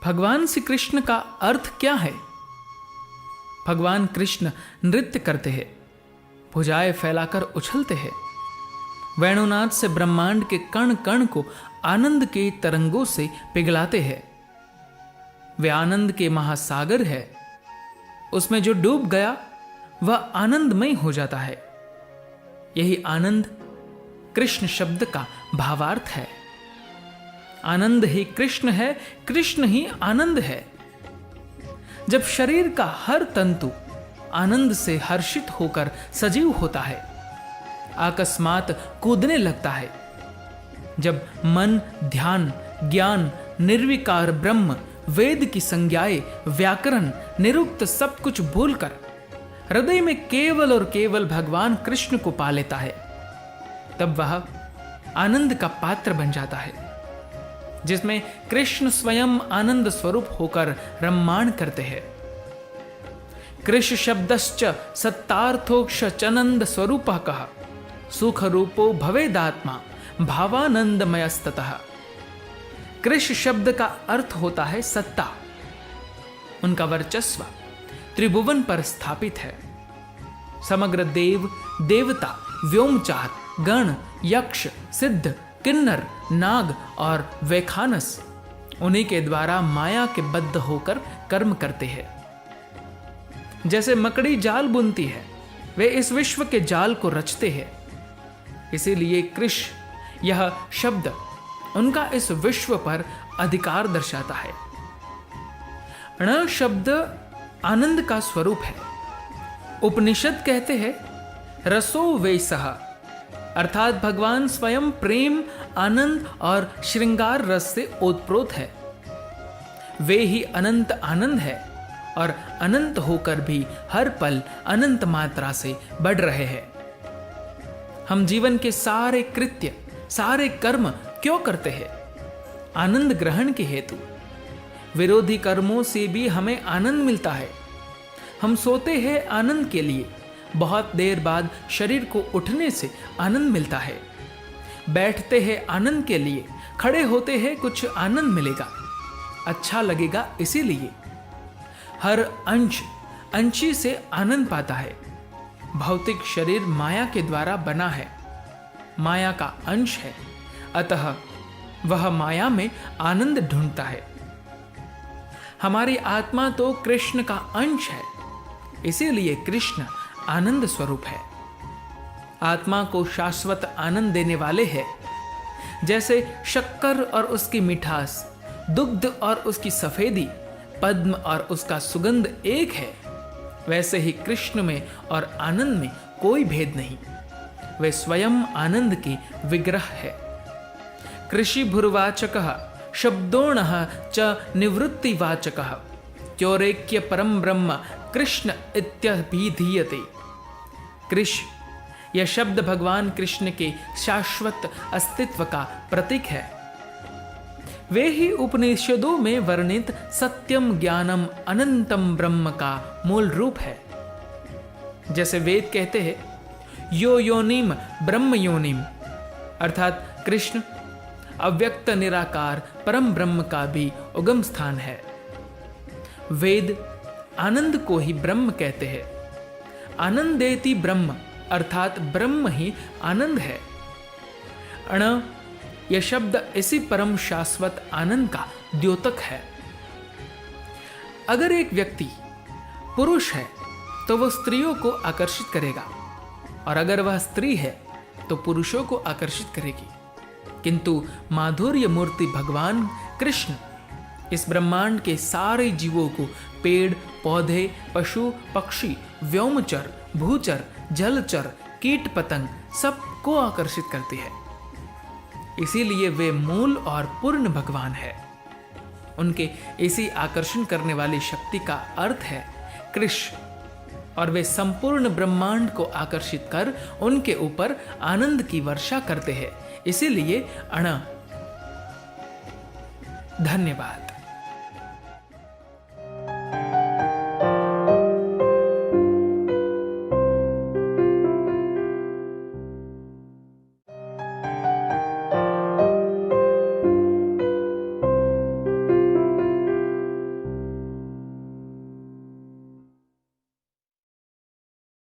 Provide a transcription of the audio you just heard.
भगवान श्री कृष्ण का अर्थ क्या है? भगवान कृष्ण नृत्य करते हैं, भुजाएं फैलाकर उछलते हैं, वेणुनाद से ब्रह्मांड के कण कण को आनंद के तरंगों से पिघलाते हैं। वे आनंद के महासागर है, उसमें जो डूब गया वह आनंदमय हो जाता है। यही आनंद कृष्ण शब्द का भावार्थ है। आनंद ही कृष्ण है, कृष्ण ही आनंद है। जब शरीर का हर तंतु आनंद से हर्षित होकर सजीव होता है, अकस्मात कूदने लगता है, जब मन, ध्यान, ज्ञान, निर्विकार ब्रह्म, वेद की संज्ञाएं, व्याकरण, निरुक्त सब कुछ भूलकर हृदय में केवल और केवल भगवान कृष्ण को पा लेता है, तब वह आनंद का पात्र बन जाता है, जिसमें कृष्ण स्वयं आनंद स्वरूप होकर रम्माण करते हैं। कृष्ण शब्दश्च सत्तार्थोक्ष चनंद स्वरूपः कहा सुख रूपो भवेदात्मा भावानंदमयस्ततः। कृष्ण शब्द का अर्थ होता है सत्ता। उनका वर्चस्व त्रिभुवन पर स्थापित है। समग्र देव, देवता, व्योमचार, गण, यक्ष, सिद्ध, किन्नर, नाग और वैखानस उन्हीं के द्वारा माया के बद्ध होकर कर्म करते हैं। जैसे मकड़ी जाल बुनती है, वे इस विश्व के जाल को रचते हैं। इसीलिए कृष्ण यह शब्द उनका इस विश्व पर अधिकार दर्शाता है। ण शब्द आनंद का स्वरूप है। उपनिषद कहते हैं रसो वैसह, अर्थात भगवान स्वयं प्रेम, आनंद और श्रृंगार रस से ओतप्रोत है। वे ही अनंत आनंद है और अनंत होकर भी हर पल अनंत मात्रा से बढ़ रहे हैं। हम जीवन के सारे कृत्य, सारे कर्म क्यों करते हैं? आनंद ग्रहण के हेतु। विरोधी कर्मों से भी हमें आनंद मिलता है। हम सोते हैं आनंद के लिए, बहुत देर बाद शरीर को उठने से आनंद मिलता है। बैठते हैं आनंद के लिए, खड़े होते हैं कुछ आनंद मिलेगा, अच्छा लगेगा। इसीलिए हर अंश अंशी से आनंद पाता है। भौतिक शरीर माया के द्वारा बना है, माया का अंश है, अतः वह माया में आनंद ढूंढता है। हमारी आत्मा तो कृष्ण का अंश है, इसीलिए कृष्ण आनंद स्वरूप है। आत्मा को शाश्वत आनंद देने वाले हैं। जैसे शक्कर और उसकी मिठास, दुग्ध और उसकी सफेदी, पद्म और उसका सुगंध एक है, वैसे ही कृष्ण में और आनंद में कोई भेद नहीं। वे स्वयं आनंद की विग्रह है। कृषि भुर्वाचकः शब्दोणः च निवृत्तिवाचकः त्योरेक्य परम ब्रह्म कृष्ण इत्यभिधीयते। कृष्ण यह शब्द भगवान कृष्ण के शाश्वत अस्तित्व का प्रतीक है। वे ही उपनिषदों में वर्णित सत्यम ज्ञानम अनंतम ब्रह्म का मूल रूप है। जैसे वेद कहते हैं यो योनिम ब्रह्म योनिम, अर्थात कृष्ण अव्यक्त निराकार परम ब्रह्म का भी उगम स्थान है। वेद आनंद को ही ब्रह्म कहते हैं। आनंदेति ब्रह्म, अर्थात ब्रह्म ही आनंद है। अण यह शब्द इसी परम शाश्वत आनंद का द्योतक है। अगर एक व्यक्ति पुरुष है तो वह स्त्रियों को आकर्षित करेगा, और अगर वह स्त्री है तो पुरुषों को आकर्षित करेगी। किंतु माधुर्य मूर्ति भगवान कृष्ण इस ब्रह्मांड के सारे जीवों को, पेड़ पौधे, पशु पक्षी, व्योमचर, भूचर, जलचर, कीट पतंग सबको आकर्षित करती है। इसीलिए वे मूल और पूर्ण भगवान है। उनके इसी आकर्षण करने वाली शक्ति का अर्थ है कृष्ण, और वे संपूर्ण ब्रह्मांड को आकर्षित कर उनके ऊपर आनंद की वर्षा करते हैं। इसीलिए अण। धन्यवाद।